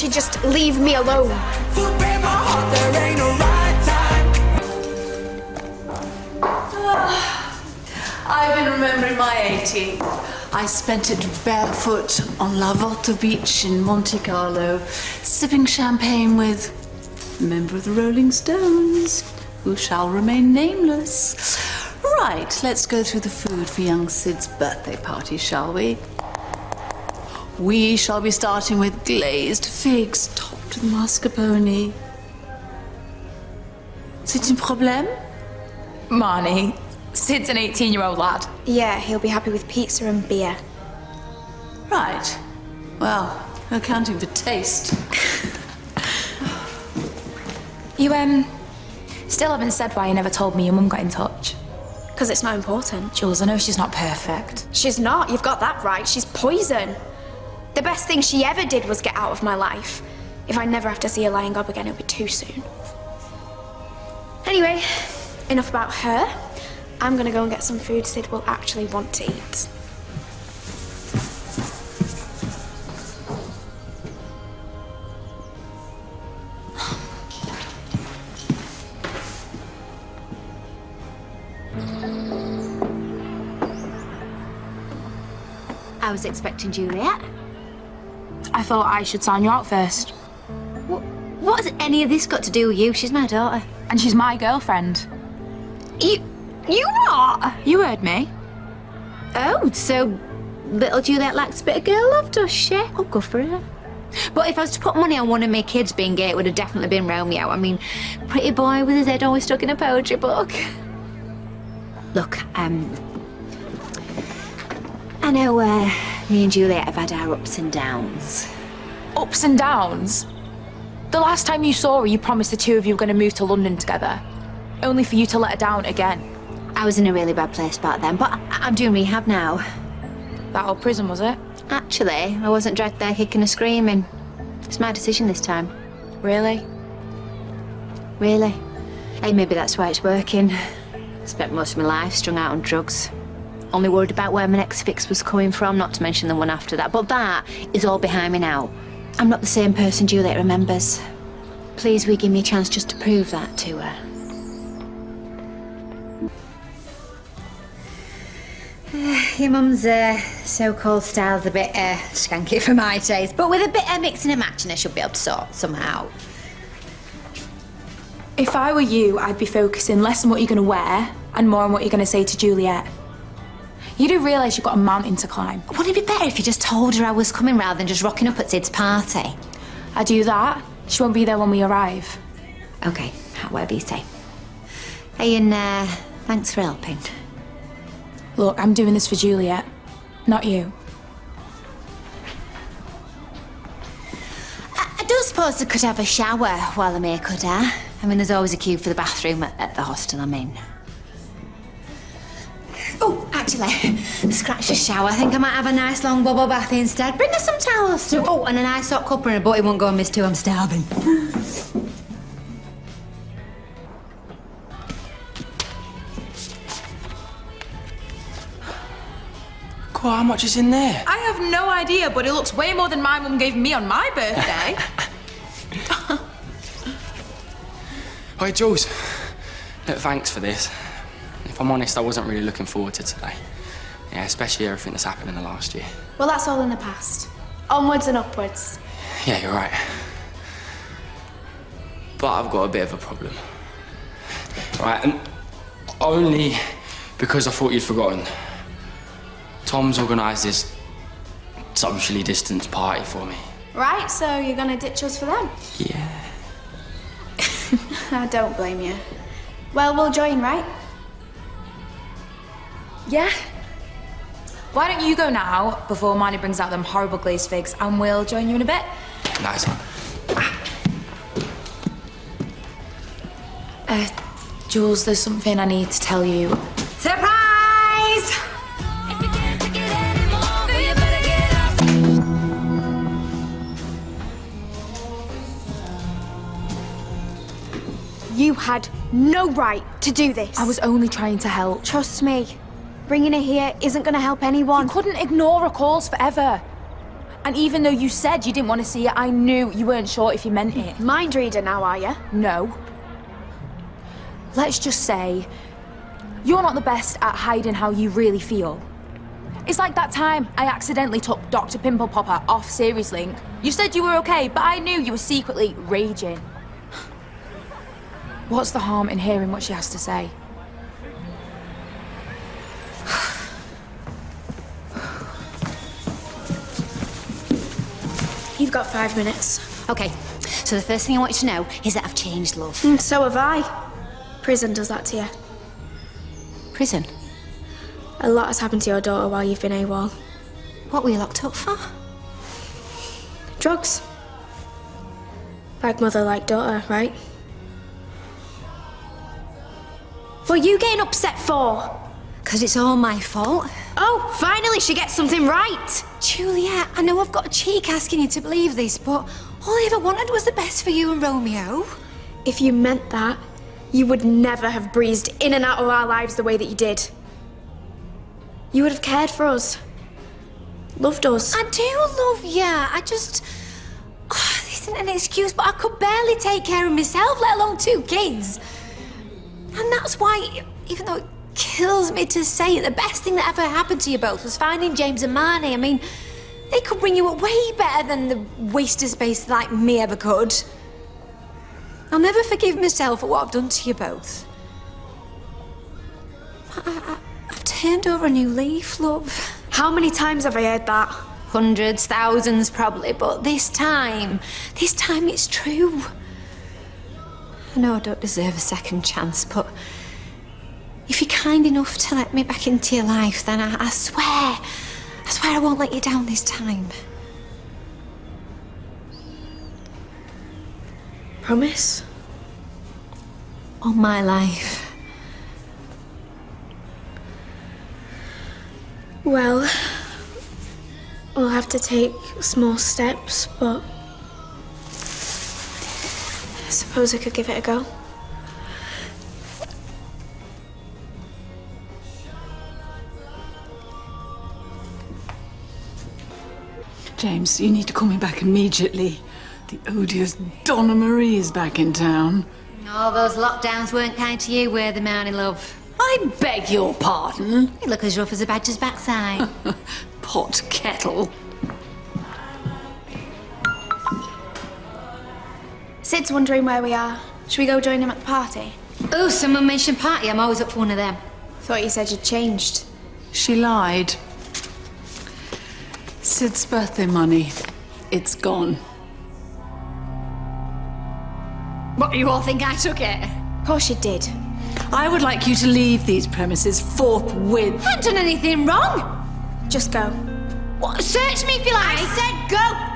you just leave me alone? I've been remembering my 18th. I spent it barefoot on La Volta Beach in Monte Carlo, sipping champagne with a member of the Rolling Stones, who shall remain nameless. Right, let's go through the food for young Sid's birthday party, shall we? We shall be starting with glazed figs topped with mascarpone. C'est un problème? Marnie, Sid's an 18-year-old lad. Yeah, he'll be happy with pizza and beer. Right. Well, accounting for taste. You, still haven't said why you never told me your mum got in touch. Because it's not important. Jules, I know she's not perfect. She's not, you've got that right. She's poison. The best thing she ever did was get out of my life. If I never have to see her lying up again, it'll be too soon. Anyway, enough about her. I'm gonna go and get some food Sid will actually want to eat. I was expecting Juliet. I thought I should sign you out first. What has any of this got to do with you? She's my daughter. And she's my girlfriend. You are? You heard me. Oh, so little Juliet likes a bit of girl love, does she? Oh, good for her. But if I was to put money on one of my kids being gay, it would have definitely been Romeo. I mean, pretty boy with his head always stuck in a poetry book. Look, I know me and Juliet have had our ups and downs. Ups and downs? The last time you saw her, you promised the two of you were going to move to London together. Only for you to let her down again. I was in a really bad place back then, but I'm doing rehab now. That old prison, was it? Actually, I wasn't dragged there kicking and screaming. It's my decision this time. Really? Really? Hey, maybe that's why it's working. Spent most of my life strung out on drugs. Only worried about where my next fix was coming from, not to mention the one after that. But that is all behind me now. I'm not the same person Juliet remembers. Please, will you give me a chance just to prove that to her? Your mum's so-called style's a bit skanky for my taste, but with a bit of mixing and matching, I should be able to sort somehow. If I were you, I'd be focusing less on what you're going to wear and more on what you're going to say to Juliet. You do realise you've got a mountain to climb. Wouldn't it be better if you just told her I was coming rather than just rocking up at Sid's party? I do that. She won't be there when we arrive. OK, whatever you say. Hey, and thanks for helping. Look, I'm doing this for Juliet, not you. I don't suppose I could have a shower while I'm here, could I? I mean, there's always a queue for the bathroom at the hostel I'm in. Oh, actually, scratch the shower. I think I might have a nice long bubble bath instead. Bring us some towels too. Oh, and a nice hot cuppa and a butty won't go amiss too. I'm starving. Cool, how much is in there? I have no idea, but it looks way more than my mum gave me on my birthday. Hey, Jules. Look, thanks for this. If I'm honest, I wasn't really looking forward to today. Yeah, especially everything that's happened in the last year. Well, that's all in the past. Onwards and upwards. Yeah, you're right. But I've got a bit of a problem. Right, and only because I thought you'd forgotten. Tom's organised this socially distanced party for me. Right, so you're gonna ditch us for them? Yeah. I don't blame you. Well, we'll join, right? Yeah. Why don't you go now, before Marnie brings out them horrible glazed figs, and we'll join you in a bit? Nice one. Jules, there's something I need to tell you. Surprise! You had no right to do this. I was only trying to help. Trust me, bringing her here isn't gonna help anyone. You couldn't ignore her calls forever. And even though you said you didn't want to see it, I knew you weren't sure if you meant it. Mind reader now, are you? No. Let's just say you're not the best at hiding how you really feel. It's like that time I accidentally took Dr. Pimple Popper off Series Link. You said you were okay, but I knew you were secretly raging. What's the harm in hearing what she has to say? You've got 5 minutes. Okay, so the first thing I want you to know is that I've changed, love. And so have I. Prison does that to you. Prison? A lot has happened to your daughter while you've been AWOL. What were you locked up for? Drugs. Like mother, like daughter, right? What are you getting upset for? Because it's all my fault. Oh, finally she gets something right. Juliet, I know I've got a cheek asking you to believe this, but all I ever wanted was the best for you and Romeo. If you meant that, you would never have breezed in and out of our lives the way that you did. You would have cared for us. Loved us. I do love you. I just... Oh, this isn't an excuse, but I could barely take care of myself, let alone 2 kids. And that's why, even though it kills me to say it, the best thing that ever happened to you both was finding James and Marnie. I mean, they could bring you up way better than the waste of space like me ever could. I'll never forgive myself for what I've done to you both. I've turned over a new leaf, love. How many times have I heard that? Hundreds, thousands probably, but this time it's true. I know I don't deserve a second chance, but if you're kind enough to let me back into your life, then I swear I won't let you down this time. Promise? All my life. Well, we'll have to take small steps, but I suppose I could give it a go. James, you need to call me back immediately. The odious Donna Marie is back in town. All those lockdowns weren't kind to you, were they, Marnie, love? I beg your pardon. You look as rough as a badger's backside. Pot kettle. Sid's wondering where we are. Should we go join him at the party? Oh, someone mentioned party. I'm always up for one of them. Thought you said you'd changed. She lied. Sid's birthday money. It's gone. What, you all think I took it? Of course you did. I would like you to leave these premises forthwith. I haven't done anything wrong. Just go. What, search me if you like. I said go!